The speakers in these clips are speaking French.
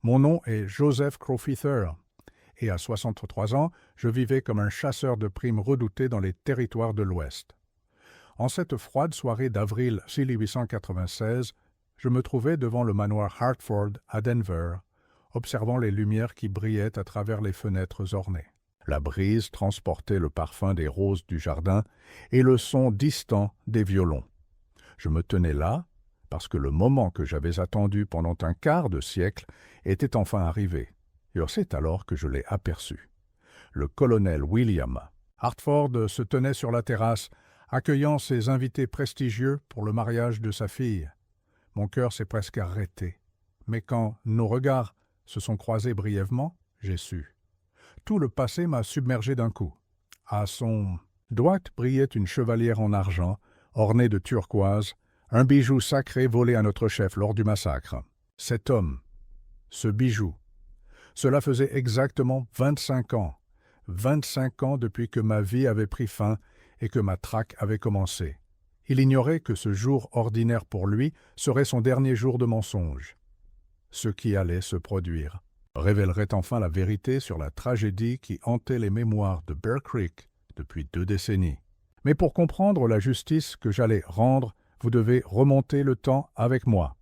Mon nom est Joseph Crowfeather, et à 63 ans, je vivais comme un chasseur de primes redouté dans les territoires de l'Ouest. En cette froide soirée d'avril 1896, je me trouvais devant le manoir Hartford à Denver, observant les lumières qui brillaient à travers les fenêtres ornées. La brise transportait le parfum des roses du jardin et le son distant des violons. Je me tenais là parce que le moment que j'avais attendu pendant un quart de siècle était enfin arrivé. Et c'est alors que je l'ai aperçu. Le colonel William Hartford se tenait sur la terrasse, accueillant ses invités prestigieux pour le mariage de sa fille. Mon cœur s'est presque arrêté. Mais quand nos regards se sont croisés brièvement, j'ai su. Tout le passé m'a submergé d'un coup. À son droite brillait une chevalière en argent, ornée de turquoise, un bijou sacré volé à notre chef lors du massacre. Cet homme, ce bijou, cela faisait exactement 25 ans. 25 ans depuis que ma vie avait pris fin et que ma traque avait commencé. Il ignorait que ce jour ordinaire pour lui serait son dernier jour de mensonge. Ce qui allait se produire révélerait enfin la vérité sur la tragédie qui hantait les mémoires de Bear Creek depuis 2 décennies. Mais pour comprendre la justice que j'allais rendre, vous devez remonter le temps avec moi.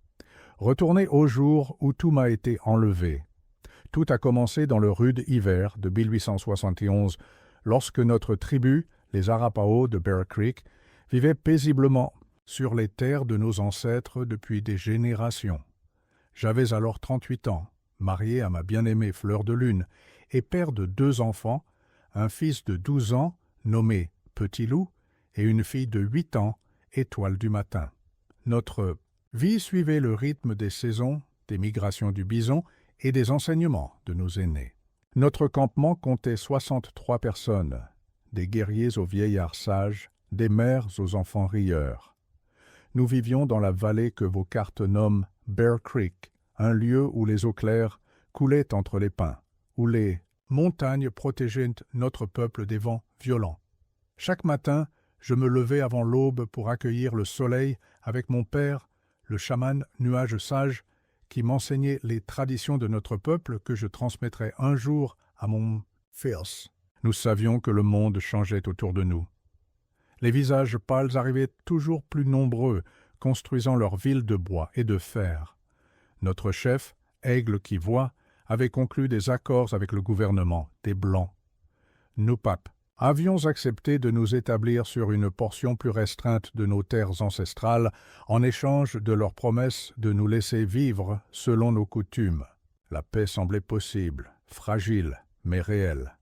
Retournez au jour où tout m'a été enlevé. Tout a commencé dans le rude hiver de 1871, lorsque notre tribu, les Arapaho de Bear Creek, vivait paisiblement sur les terres de nos ancêtres depuis des générations. J'avais alors 38 ans, marié à ma bien-aimée Fleur de Lune, et père de 2 enfants, un fils de 12 ans, nommé Petit Loup, et une fille de 8 ans, Étoile du matin. Notre vie suivait le rythme des saisons, des migrations du bison et des enseignements de nos aînés. Notre campement comptait 63 personnes, des guerriers aux vieillards sages, des mères aux enfants rieurs. Nous vivions dans la vallée que vos cartes nomment Bear Creek, un lieu où les eaux claires coulaient entre les pins, où les montagnes protégeaient notre peuple des vents violents. Chaque matin, je me levais avant l'aube pour accueillir le soleil avec mon père, le chaman Nuage Sage, qui m'enseignait les traditions de notre peuple que je transmettrais un jour à mon fils. Nous savions que le monde changeait autour de nous. Les visages pâles arrivaient toujours plus nombreux, construisant leurs villes de bois et de fer. Notre chef, Aigle qui voit, avait conclu des accords avec le gouvernement, des Blancs. Nous, papes, avions accepté de nous établir sur une portion plus restreinte de nos terres ancestrales en échange de leur promesse de nous laisser vivre selon nos coutumes. La paix semblait possible, fragile, mais réelle.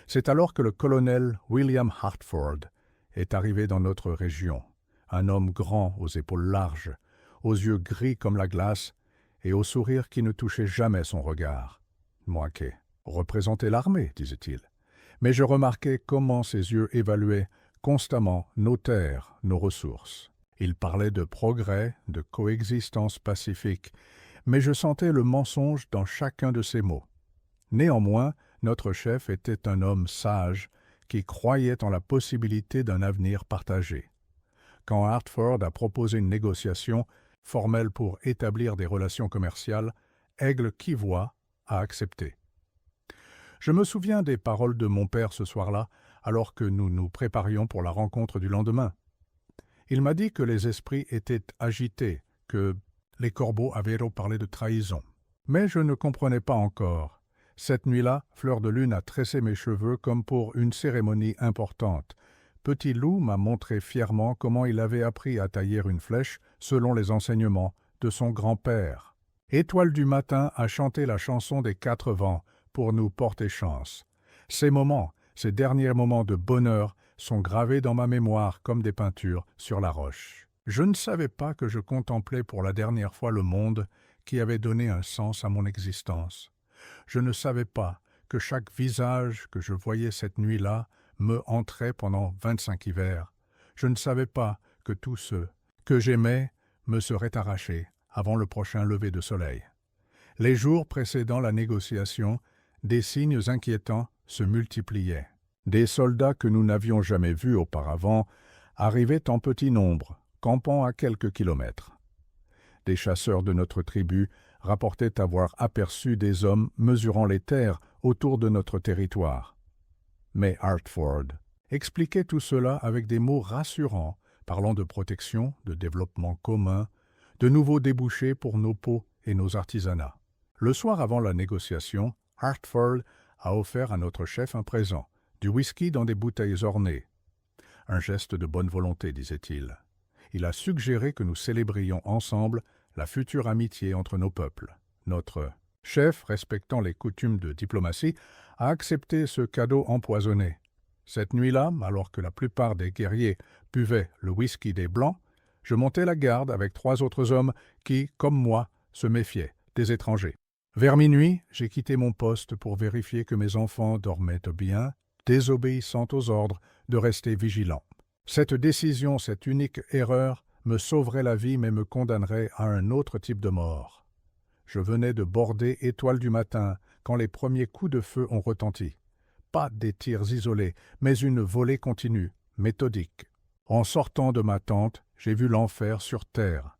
C'est alors que le colonel William Hartford est arrivé dans notre région, un homme grand aux épaules larges, aux yeux gris comme la glace et au sourire qui ne touchait jamais son regard. Moi qui représentais l'armée, disait-il. Mais je remarquais comment ses yeux évaluaient constamment nos terres, nos ressources. Il parlait de progrès, de coexistence pacifique, mais je sentais le mensonge dans chacun de ses mots. Néanmoins, notre chef était un homme sage qui croyait en la possibilité d'un avenir partagé. Quand Hartford a proposé une négociation formelle pour établir des relations commerciales, Aigle qui voit a accepté. Je me souviens des paroles de mon père ce soir-là, alors que nous nous préparions pour la rencontre du lendemain. Il m'a dit que les esprits étaient agités, que les corbeaux avaient reparlé de trahison. Mais je ne comprenais pas encore. Cette nuit-là, Fleur de Lune a tressé mes cheveux comme pour une cérémonie importante. Petit Loup m'a montré fièrement comment il avait appris à tailler une flèche selon les enseignements de son grand-père. Étoile du matin a chanté la chanson des 4 vents pour nous porter chance. Ces moments, ces derniers moments de bonheur sont gravés dans ma mémoire comme des peintures sur la roche. Je ne savais pas que je contemplais pour la dernière fois le monde qui avait donné un sens à mon existence. Je ne savais pas que chaque visage que je voyais cette nuit-là me hanterait pendant 25 hivers. Je ne savais pas que tous ceux que j'aimais me seraient arrachés avant le prochain lever de soleil. Les jours précédant la négociation, des signes inquiétants se multipliaient. Des soldats que nous n'avions jamais vus auparavant arrivaient en petit nombre, campant à quelques kilomètres. Des chasseurs de notre tribu rapportait avoir aperçu des hommes mesurant les terres autour de notre territoire. Mais Hartford expliquait tout cela avec des mots rassurants, parlant de protection, de développement commun, de nouveaux débouchés pour nos peaux et nos artisanats. Le soir avant la négociation, Hartford a offert à notre chef un présent, du whisky dans des bouteilles ornées. Un geste de bonne volonté, disait-il. Il a suggéré que nous célébrions ensemble la future amitié entre nos peuples. Notre chef, respectant les coutumes de diplomatie, a accepté ce cadeau empoisonné. Cette nuit-là, alors que la plupart des guerriers buvaient le whisky des Blancs, je montai la garde avec 3 autres hommes qui, comme moi, se méfiaient des étrangers. Vers minuit, j'ai quitté mon poste pour vérifier que mes enfants dormaient bien, désobéissant aux ordres de rester vigilants. Cette décision, cette unique erreur, me sauverait la vie mais me condamnerait à un autre type de mort. Je venais de border Étoile du matin quand les premiers coups de feu ont retenti. Pas des tirs isolés, mais une volée continue, méthodique. En sortant de ma tente, j'ai vu l'enfer sur terre.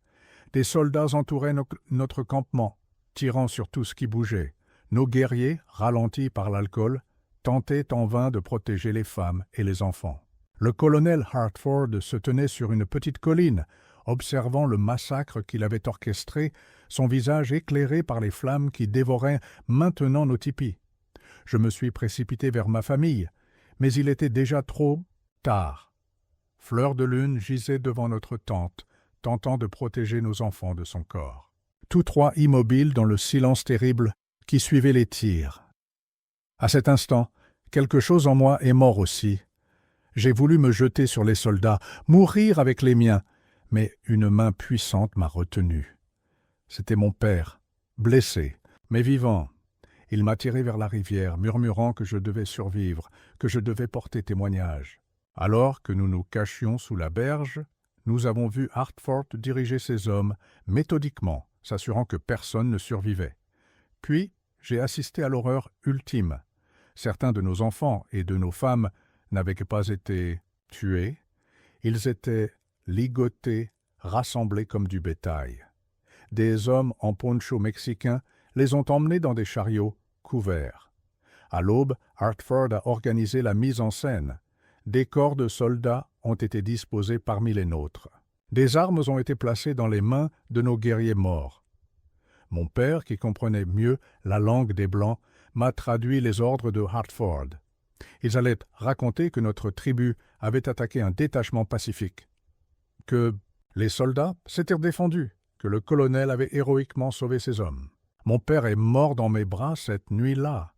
Des soldats entouraient notre campement, tirant sur tout ce qui bougeait. Nos guerriers, ralentis par l'alcool, tentaient en vain de protéger les femmes et les enfants. Le colonel Hartford se tenait sur une petite colline, observant le massacre qu'il avait orchestré, son visage éclairé par les flammes qui dévoraient maintenant nos tipis. Je me suis précipité vers ma famille, mais il était déjà trop tard. Fleur de Lune gisait devant notre tente, tentant de protéger nos enfants de son corps. Tous 3 immobiles dans le silence terrible qui suivait les tirs. À cet instant, quelque chose en moi est mort aussi. J'ai voulu me jeter sur les soldats, mourir avec les miens, mais une main puissante m'a retenu. C'était mon père, blessé, mais vivant. Il m'a tiré vers la rivière, murmurant que je devais survivre, que je devais porter témoignage. Alors que nous nous cachions sous la berge, nous avons vu Hartford diriger ses hommes méthodiquement, s'assurant que personne ne survivait. Puis, j'ai assisté à l'horreur ultime. Certains de nos enfants et de nos femmes n'avaient pas été tués, ils étaient ligotés, rassemblés comme du bétail. Des hommes en poncho mexicain les ont emmenés dans des chariots couverts. À l'aube, Hartford a organisé la mise en scène. Des corps de soldats ont été disposés parmi les nôtres. Des armes ont été placées dans les mains de nos guerriers morts. Mon père, qui comprenait mieux la langue des Blancs, m'a traduit les ordres de Hartford. Ils allaient raconter que notre tribu avait attaqué un détachement pacifique, que les soldats s'étaient défendus, que le colonel avait héroïquement sauvé ses hommes. Mon père est mort dans mes bras cette nuit-là,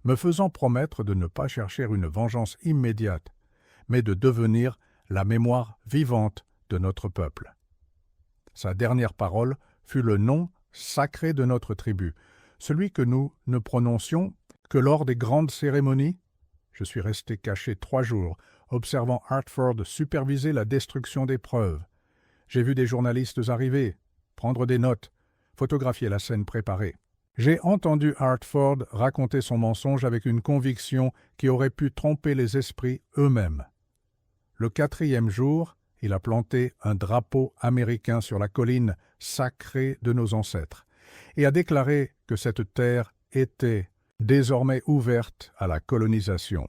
me faisant promettre de ne pas chercher une vengeance immédiate, mais de devenir la mémoire vivante de notre peuple. Sa dernière parole fut le nom sacré de notre tribu, celui que nous ne prononcions que lors des grandes cérémonies. Je suis resté caché 3 jours, observant Hartford superviser la destruction des preuves. J'ai vu des journalistes arriver, prendre des notes, photographier la scène préparée. J'ai entendu Hartford raconter son mensonge avec une conviction qui aurait pu tromper les esprits eux-mêmes. Le 4e jour, il a planté un drapeau américain sur la colline sacrée de nos ancêtres et a déclaré que cette terre était désormais ouverte à la colonisation.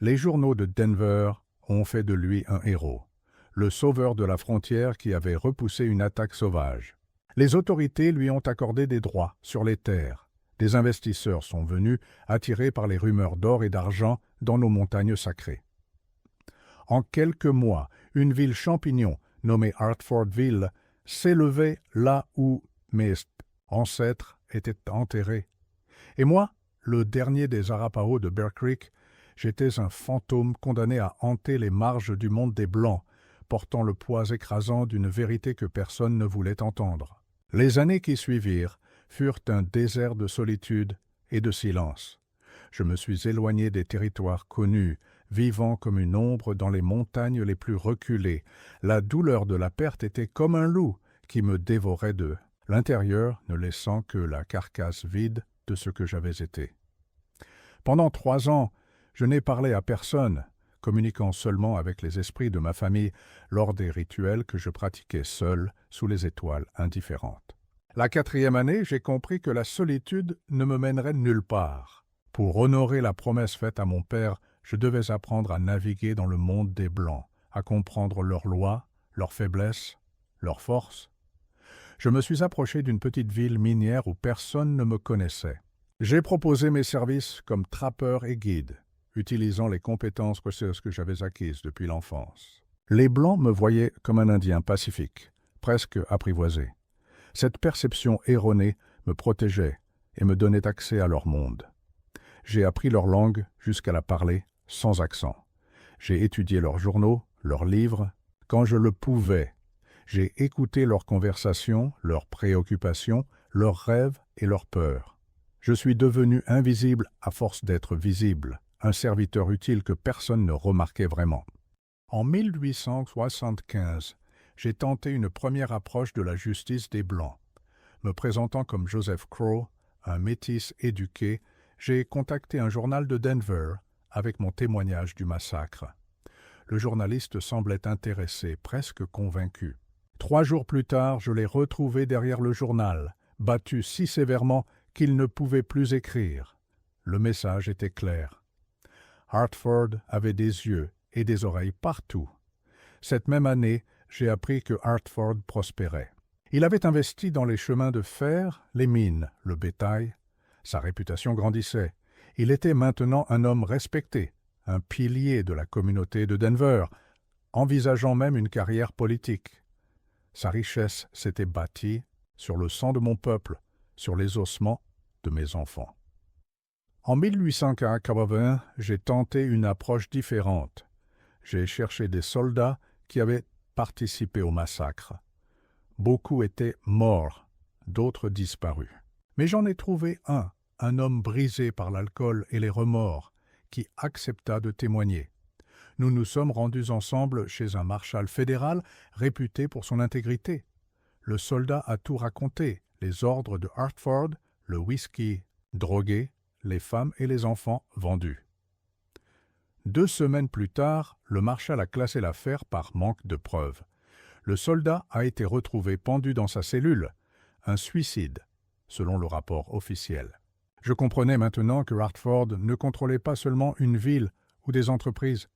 Les journaux de Denver ont fait de lui un héros, le sauveur de la frontière qui avait repoussé une attaque sauvage. Les autorités lui ont accordé des droits sur les terres. Des investisseurs sont venus, attirés par les rumeurs d'or et d'argent dans nos montagnes sacrées. En quelques mois, une ville champignon, nommée Hartfordville, s'élevait là où mes ancêtres étaient enterrés. Et moi, le dernier des Arapaho de Bear Creek, j'étais un fantôme condamné à hanter les marges du monde des Blancs, portant le poids écrasant d'une vérité que personne ne voulait entendre. Les années qui suivirent furent un désert de solitude et de silence. Je me suis éloigné des territoires connus, vivant comme une ombre dans les montagnes les plus reculées. La douleur de la perte était comme un loup qui me dévorait de l'intérieur, ne laissant que la carcasse vide de ce que j'avais été. Pendant 3 ans, je n'ai parlé à personne, communiquant seulement avec les esprits de ma famille lors des rituels que je pratiquais seul sous les étoiles indifférentes. La 4e année, j'ai compris que la solitude ne me mènerait nulle part. Pour honorer la promesse faite à mon père, je devais apprendre à naviguer dans le monde des Blancs, à comprendre leurs lois, leurs faiblesses, leurs forces. Je me suis approché d'une petite ville minière où personne ne me connaissait. J'ai proposé mes services comme trappeur et guide, utilisant les compétences précieuses que j'avais acquises depuis l'enfance. Les Blancs me voyaient comme un Indien pacifique, presque apprivoisé. Cette perception erronée me protégeait et me donnait accès à leur monde. J'ai appris leur langue jusqu'à la parler sans accent. J'ai étudié leurs journaux, leurs livres, quand je le pouvais. J'ai écouté leurs conversations, leurs préoccupations, leurs rêves et leurs peurs. Je suis devenu invisible à force d'être visible, un serviteur utile que personne ne remarquait vraiment. En 1875, j'ai tenté une première approche de la justice des Blancs. Me présentant comme Joseph Crowe, un métis éduqué, j'ai contacté un journal de Denver avec mon témoignage du massacre. Le journaliste semblait intéressé, presque convaincu. 3 jours plus tard, je l'ai retrouvé derrière le journal, battu si sévèrement qu'il ne pouvait plus écrire. Le message était clair. Hartford avait des yeux et des oreilles partout. Cette même année, j'ai appris que Hartford prospérait. Il avait investi dans les chemins de fer, les mines, le bétail. Sa réputation grandissait. Il était maintenant un homme respecté, un pilier de la communauté de Denver, envisageant même une carrière politique. Sa richesse s'était bâtie sur le sang de mon peuple, sur les ossements de mes enfants. En 1880, j'ai tenté une approche différente. J'ai cherché des soldats qui avaient participé au massacre. Beaucoup étaient morts, d'autres disparus. Mais j'en ai trouvé un homme brisé par l'alcool et les remords, qui accepta de témoigner. Nous nous sommes rendus ensemble chez un marshal fédéral réputé pour son intégrité. Le soldat a tout raconté, les ordres de Hartford, le whisky drogué, les femmes et les enfants vendus. 2 semaines plus tard, le marshal a classé l'affaire par manque de preuves. Le soldat a été retrouvé pendu dans sa cellule, un suicide, selon le rapport officiel. Je comprenais maintenant que Hartford ne contrôlait pas seulement une ville ou des entreprises.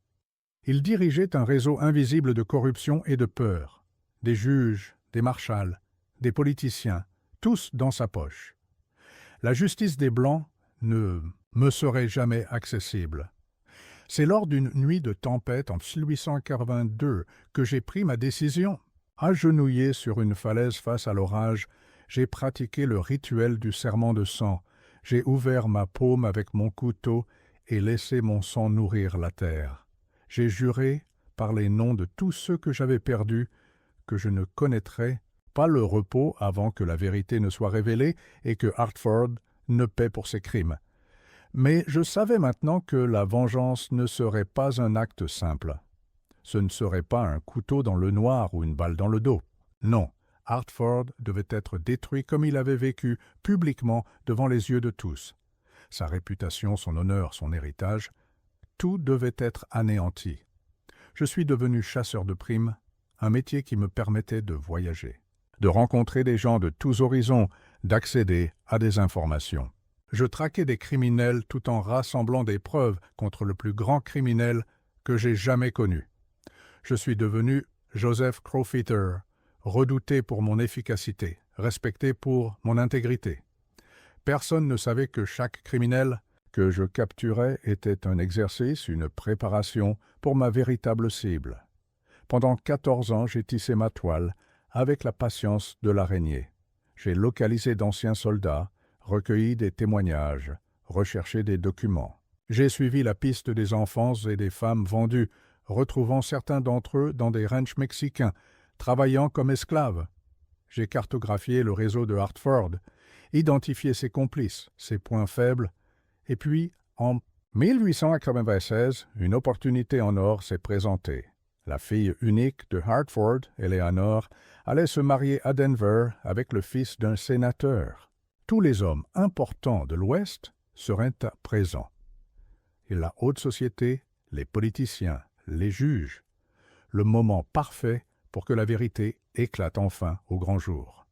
Il dirigeait un réseau invisible de corruption et de peur. Des juges, des marshals, des politiciens, tous dans sa poche. La justice des Blancs ne me serait jamais accessible. C'est lors d'une nuit de tempête en 1882 que j'ai pris ma décision. Agenouillé sur une falaise face à l'orage, j'ai pratiqué le rituel du serment de sang. J'ai ouvert ma paume avec mon couteau et laissé mon sang nourrir la terre. J'ai juré, par les noms de tous ceux que j'avais perdus, que je ne connaîtrais pas le repos avant que la vérité ne soit révélée et que Hartford ne paie pour ses crimes. Mais je savais maintenant que la vengeance ne serait pas un acte simple. Ce ne serait pas un couteau dans le noir ou une balle dans le dos. Non, Hartford devait être détruit comme il avait vécu, publiquement, devant les yeux de tous. Sa réputation, son honneur, son héritage, tout devait être anéanti. Je suis devenu chasseur de primes, un métier qui me permettait de voyager, de rencontrer des gens de tous horizons, d'accéder à des informations. Je traquais des criminels tout en rassemblant des preuves contre le plus grand criminel que j'ai jamais connu. Je suis devenu Joseph Crowfeather, redouté pour mon efficacité, respecté pour mon intégrité. Personne ne savait que chaque criminel que je capturais était un exercice, une préparation pour ma véritable cible. Pendant 14 ans, j'ai tissé ma toile avec la patience de l'araignée. J'ai localisé d'anciens soldats, recueilli des témoignages, recherché des documents. J'ai suivi la piste des enfants et des femmes vendus, retrouvant certains d'entre eux dans des ranchs mexicains, travaillant comme esclaves. J'ai cartographié le réseau de Hartford, identifié ses complices, ses points faibles, et puis, en 1896, une opportunité en or s'est présentée. La fille unique de Hartford, Eleanor, allait se marier à Denver avec le fils d'un sénateur. Tous les hommes importants de l'Ouest seraient présents. Et la haute société, les politiciens, les juges. Le moment parfait pour que la vérité éclate enfin au grand jour.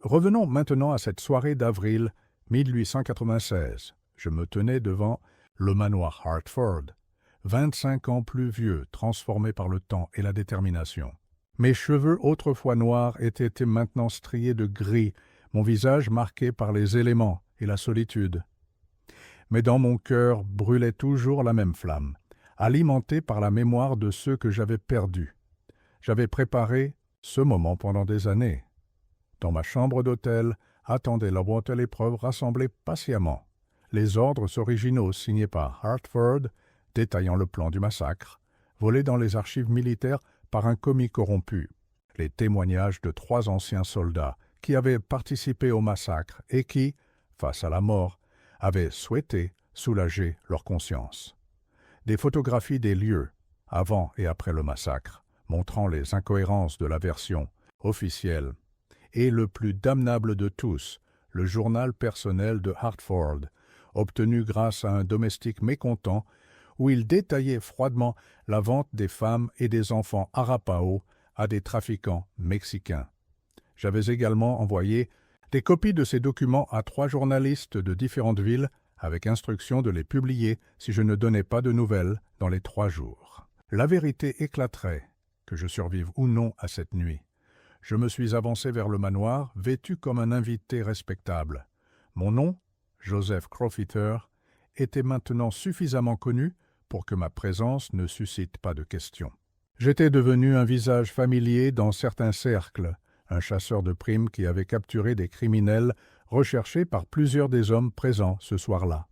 Revenons maintenant à cette soirée d'avril 1896. Je me tenais devant le manoir Hartford, 25 ans plus vieux, transformé par le temps et la détermination. Mes cheveux autrefois noirs étaient maintenant striés de gris, mon visage marqué par les éléments et la solitude. Mais dans mon cœur brûlait toujours la même flamme, alimentée par la mémoire de ceux que j'avais perdus. J'avais préparé ce moment pendant des années. Dans ma chambre d'hôtel, attendait la boîte à l'épreuve rassemblée patiemment. Les ordres originaux signés par Hartford, détaillant le plan du massacre, volés dans les archives militaires par un commis corrompu. Les témoignages de 3 anciens soldats qui avaient participé au massacre et qui, face à la mort, avaient souhaité soulager leur conscience. Des photographies des lieux, avant et après le massacre, montrant les incohérences de la version officielle, et le plus damnable de tous, le journal personnel de Hartford, obtenu grâce à un domestique mécontent, où il détaillait froidement la vente des femmes et des enfants Arapaho à des trafiquants mexicains. J'avais également envoyé des copies de ces documents à 3 journalistes de différentes villes, avec instruction de les publier si je ne donnais pas de nouvelles dans les 3 jours. La vérité éclaterait, que je survive ou non à cette nuit. Je me suis avancé vers le manoir, vêtu comme un invité respectable. Mon nom, Joseph Crowther, était maintenant suffisamment connu pour que ma présence ne suscite pas de questions. J'étais devenu un visage familier dans certains cercles, un chasseur de primes qui avait capturé des criminels recherchés par plusieurs des hommes présents ce soir-là.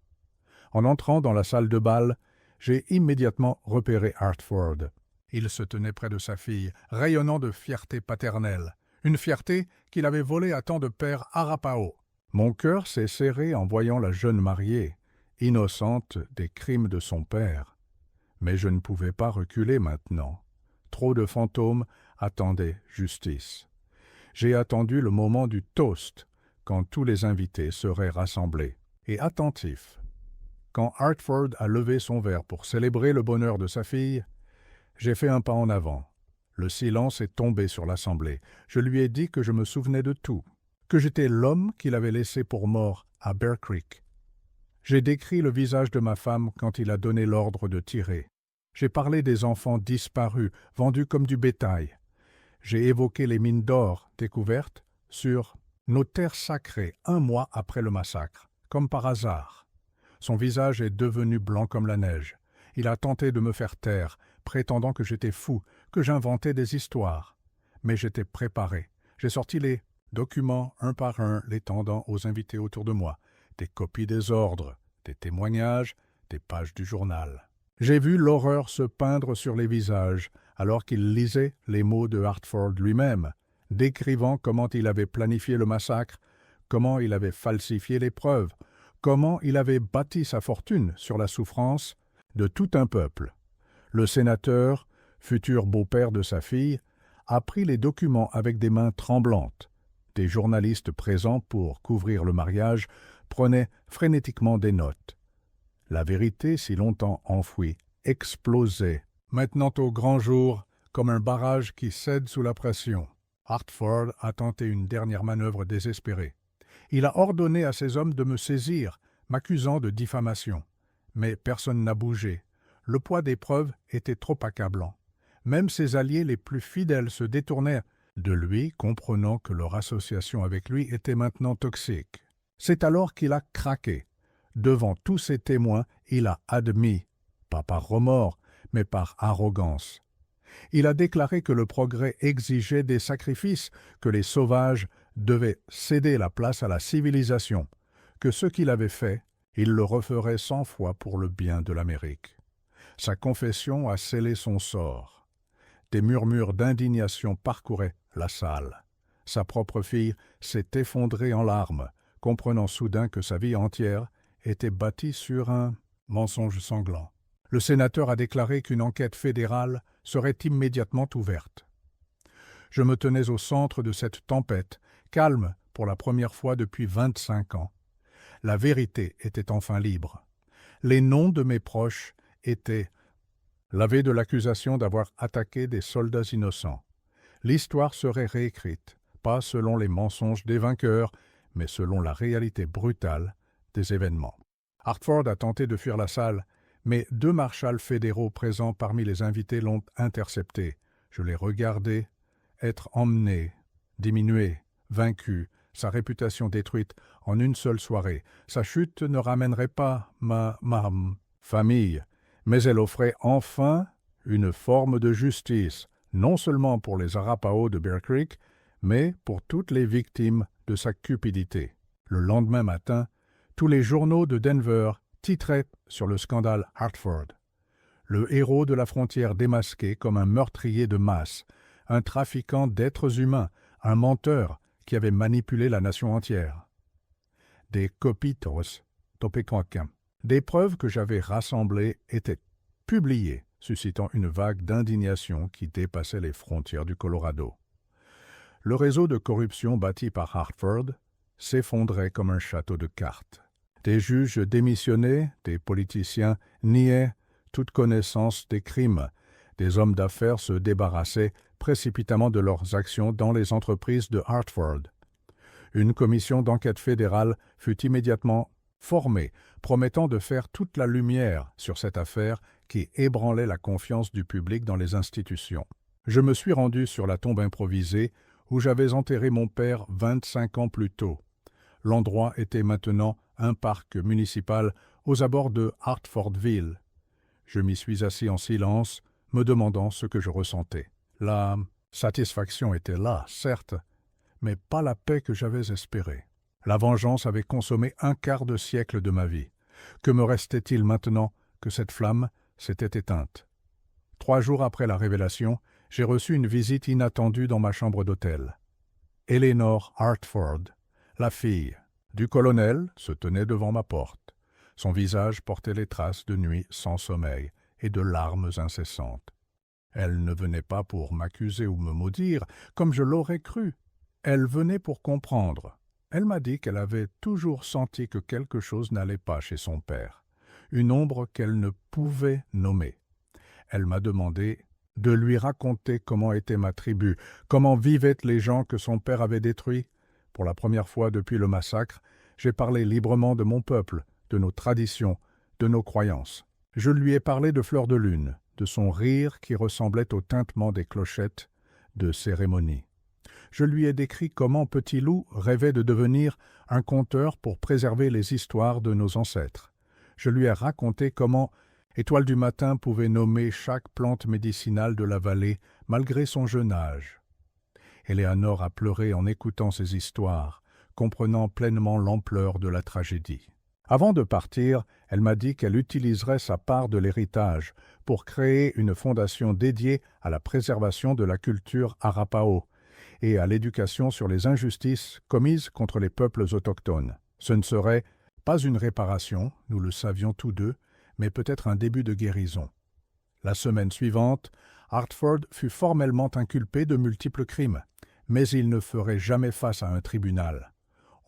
En entrant dans la salle de bal, j'ai immédiatement repéré Hartford. Il se tenait près de sa fille, rayonnant de fierté paternelle, une fierté qu'il avait volée à tant de pères Arapaho. Mon cœur s'est serré en voyant la jeune mariée, innocente des crimes de son père. Mais je ne pouvais pas reculer maintenant. Trop de fantômes attendaient justice. J'ai attendu le moment du toast, quand tous les invités seraient rassemblés, et attentifs. Quand Hartford a levé son verre pour célébrer le bonheur de sa fille, j'ai fait un pas en avant. Le silence est tombé sur l'assemblée. Je lui ai dit que je me souvenais de tout, que j'étais l'homme qu'il avait laissé pour mort à Bear Creek. J'ai décrit le visage de ma femme quand il a donné l'ordre de tirer. J'ai parlé des enfants disparus, vendus comme du bétail. J'ai évoqué les mines d'or découvertes sur nos terres sacrées 1 mois après le massacre, comme par hasard. Son visage est devenu blanc comme la neige. Il a tenté de me faire taire, prétendant que j'étais fou, que j'inventais des histoires. Mais j'étais préparé. J'ai sorti les documents un par un, les tendant aux invités autour de moi, des copies des ordres, des témoignages, des pages du journal. J'ai vu l'horreur se peindre sur les visages, alors qu'il lisait les mots de Hartford lui-même, décrivant comment il avait planifié le massacre, comment il avait falsifié les preuves, comment il avait bâti sa fortune sur la souffrance de tout un peuple. Le sénateur, futur beau-père de sa fille, a pris les documents avec des mains tremblantes. Des journalistes présents pour couvrir le mariage prenaient frénétiquement des notes. La vérité, si longtemps enfouie, explosait, maintenant au grand jour, comme un barrage qui cède sous la pression. Hartford a tenté une dernière manœuvre désespérée. Il a ordonné à ses hommes de me saisir, m'accusant de diffamation. Mais personne n'a bougé. Le poids des preuves était trop accablant. Même ses alliés les plus fidèles se détournaient de lui, comprenant que leur association avec lui était maintenant toxique. C'est alors qu'il a craqué. Devant tous ses témoins, il a admis, pas par remords, mais par arrogance. Il a déclaré que le progrès exigeait des sacrifices, que les sauvages devaient céder la place à la civilisation, que ce qu'il avait fait, il le referait 100 fois pour le bien de l'Amérique. Sa confession a scellé son sort. Des murmures d'indignation parcouraient la salle. Sa propre fille s'est effondrée en larmes, comprenant soudain que sa vie entière était bâtie sur un mensonge sanglant. Le sénateur a déclaré qu'une enquête fédérale serait immédiatement ouverte. Je me tenais au centre de cette tempête, calme pour la première fois depuis 25 ans. La vérité était enfin libre. Les noms de mes proches étaient lavés de l'accusation d'avoir attaqué des soldats innocents. L'histoire serait réécrite, pas selon les mensonges des vainqueurs, mais selon la réalité brutale des événements. Hartford a tenté de fuir la salle, mais 2 marshals fédéraux présents parmi les invités l'ont intercepté. Je l'ai regardé être emmené, diminué, vaincu, sa réputation détruite en une seule soirée. Sa chute ne ramènerait pas ma famille, mais elle offrait enfin une forme de justice, non seulement pour les Arapaho de Bear Creek, mais pour toutes les victimes de sa cupidité. Le lendemain matin, tous les journaux de Denver titraient sur le scandale Hartford. Le héros de la frontière démasqué comme un meurtrier de masse, un trafiquant d'êtres humains, un menteur qui avait manipulé la nation entière. Des copitos topecoquins. Des preuves que j'avais rassemblées étaient publiées, suscitant une vague d'indignation qui dépassait les frontières du Colorado. Le réseau de corruption bâti par Hartford s'effondrait comme un château de cartes. Des juges démissionnaient, des politiciens niaient toute connaissance des crimes, des hommes d'affaires se débarrassaient précipitamment de leurs actions dans les entreprises de Hartford. Une commission d'enquête fédérale fut immédiatement formée, promettant de faire toute la lumière sur cette affaire qui ébranlait la confiance du public dans les institutions. Je me suis rendu sur la tombe improvisée où j'avais enterré mon père 25 ans plus tôt. L'endroit était maintenant un parc municipal aux abords de Hartfordville. Je m'y suis assis en silence, me demandant ce que je ressentais. La satisfaction était là, certes, mais pas la paix que j'avais espérée. La vengeance avait consommé un quart de siècle de ma vie. Que me restait-il maintenant que cette flamme s'était éteinte? 3 jours après la révélation, j'ai reçu une visite inattendue dans ma chambre d'hôtel. Eleanor Hartford, la fille du colonel, se tenait devant ma porte. Son visage portait les traces de nuits sans sommeil et de larmes incessantes. Elle ne venait pas pour m'accuser ou me maudire, comme je l'aurais cru. Elle venait pour comprendre. Elle m'a dit qu'elle avait toujours senti que quelque chose n'allait pas chez son père, une ombre qu'elle ne pouvait nommer. Elle m'a demandé de lui raconter comment était ma tribu, comment vivaient les gens que son père avait détruits. Pour la première fois depuis le massacre, j'ai parlé librement de mon peuple, de nos traditions, de nos croyances. Je lui ai parlé de Fleur de Lune, de son rire qui ressemblait au tintement des clochettes de cérémonie. Je lui ai décrit comment Petit Loup rêvait de devenir un conteur pour préserver les histoires de nos ancêtres. Je lui ai raconté comment Étoile du matin pouvait nommer chaque plante médicinale de la vallée malgré son jeune âge. Eleanor a pleuré en écoutant ces histoires, comprenant pleinement l'ampleur de la tragédie. Avant de partir, elle m'a dit qu'elle utiliserait sa part de l'héritage pour créer une fondation dédiée à la préservation de la culture Arapaho et à l'éducation sur les injustices commises contre les peuples autochtones. Ce ne serait pas une réparation, nous le savions tous deux, mais peut-être un début de guérison. La semaine suivante, Hartford fut formellement inculpé de multiples crimes, mais il ne ferait jamais face à un tribunal.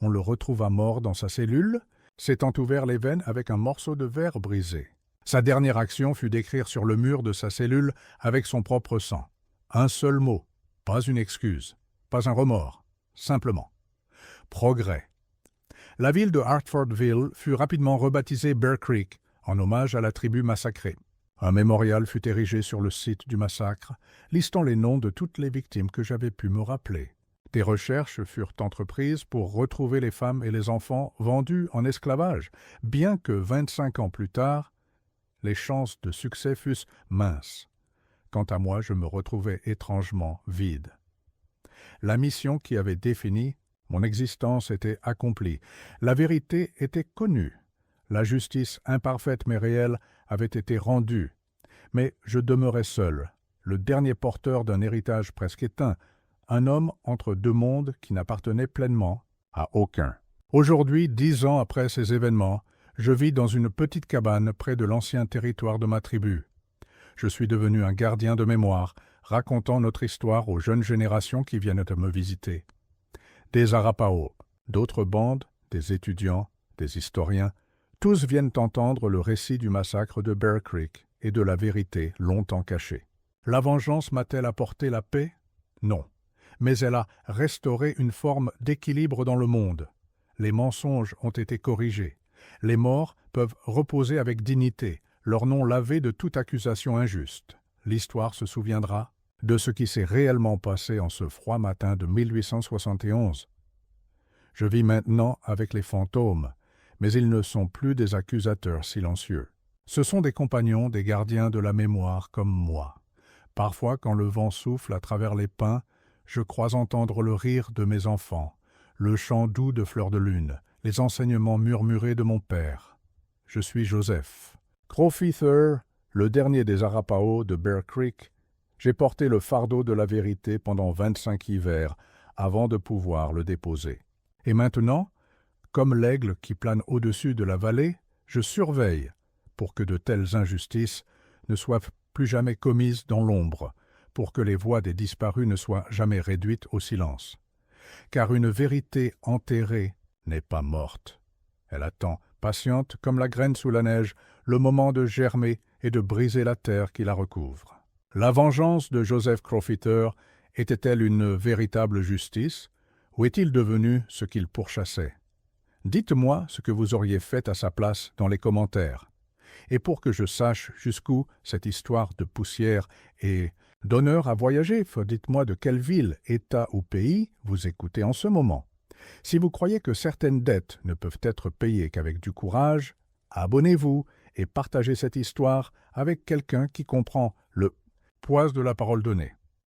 On le retrouva mort dans sa cellule, s'étant ouvert les veines avec un morceau de verre brisé. Sa dernière action fut d'écrire sur le mur de sa cellule avec son propre sang. Un seul mot, pas une excuse, pas un remords, simplement. Progrès. La ville de Hartfordville fut rapidement rebaptisée Bear Creek, en hommage à la tribu massacrée. Un mémorial fut érigé sur le site du massacre, listant les noms de toutes les victimes que j'avais pu me rappeler. Des recherches furent entreprises pour retrouver les femmes et les enfants vendus en esclavage, bien que 25 ans plus tard, les chances de succès fussent minces. Quant à moi, je me retrouvais étrangement vide. La mission qui avait défini mon existence était accomplie. La vérité était connue. La justice imparfaite mais réelle avait été rendue. Mais je demeurais seul, le dernier porteur d'un héritage presque éteint, un homme entre 2 mondes qui n'appartenait pleinement à aucun. Aujourd'hui, 10 ans après ces événements, je vis dans une petite cabane près de l'ancien territoire de ma tribu. Je suis devenu un gardien de mémoire, racontant notre histoire aux jeunes générations qui viennent de me visiter. Des Arapaho, d'autres bandes, des étudiants, des historiens, tous viennent entendre le récit du massacre de Bear Creek et de la vérité longtemps cachée. La vengeance m'a-t-elle apporté la paix? Non. mais elle a restauré une forme d'équilibre dans le monde. Les mensonges ont été corrigés. Les morts peuvent reposer avec dignité, leur nom lavé de toute accusation injuste. L'histoire se souviendra de ce qui s'est réellement passé en ce froid matin de 1871. Je vis maintenant avec les fantômes, mais ils ne sont plus des accusateurs silencieux. Ce sont des compagnons, des gardiens de la mémoire comme moi. Parfois, quand le vent souffle à travers les pins, je crois entendre le rire de mes enfants, le chant doux de Fleur de Lune, les enseignements murmurés de mon père. Je suis Joseph. Crowfeather, le dernier des Arapaho de Bear Creek, j'ai porté le fardeau de la vérité pendant 25 hivers avant de pouvoir le déposer. Et maintenant, comme l'aigle qui plane au-dessus de la vallée, je surveille pour que de telles injustices ne soient plus jamais commises dans l'ombre, pour que les voix des disparus ne soient jamais réduites au silence. Car une vérité enterrée n'est pas morte. Elle attend, patiente comme la graine sous la neige, le moment de germer et de briser la terre qui la recouvre. La vengeance de Joseph Crowfeather était-elle une véritable justice, ou est-il devenu ce qu'il pourchassait? Dites-moi ce que vous auriez fait à sa place dans les commentaires. Et pour que je sache jusqu'où cette histoire de poussière et d'honneur à voyager, dites-moi de quelle ville, État ou pays vous écoutez en ce moment. Si vous croyez que certaines dettes ne peuvent être payées qu'avec du courage, abonnez-vous et partagez cette histoire avec quelqu'un qui comprend le poids de la parole donnée.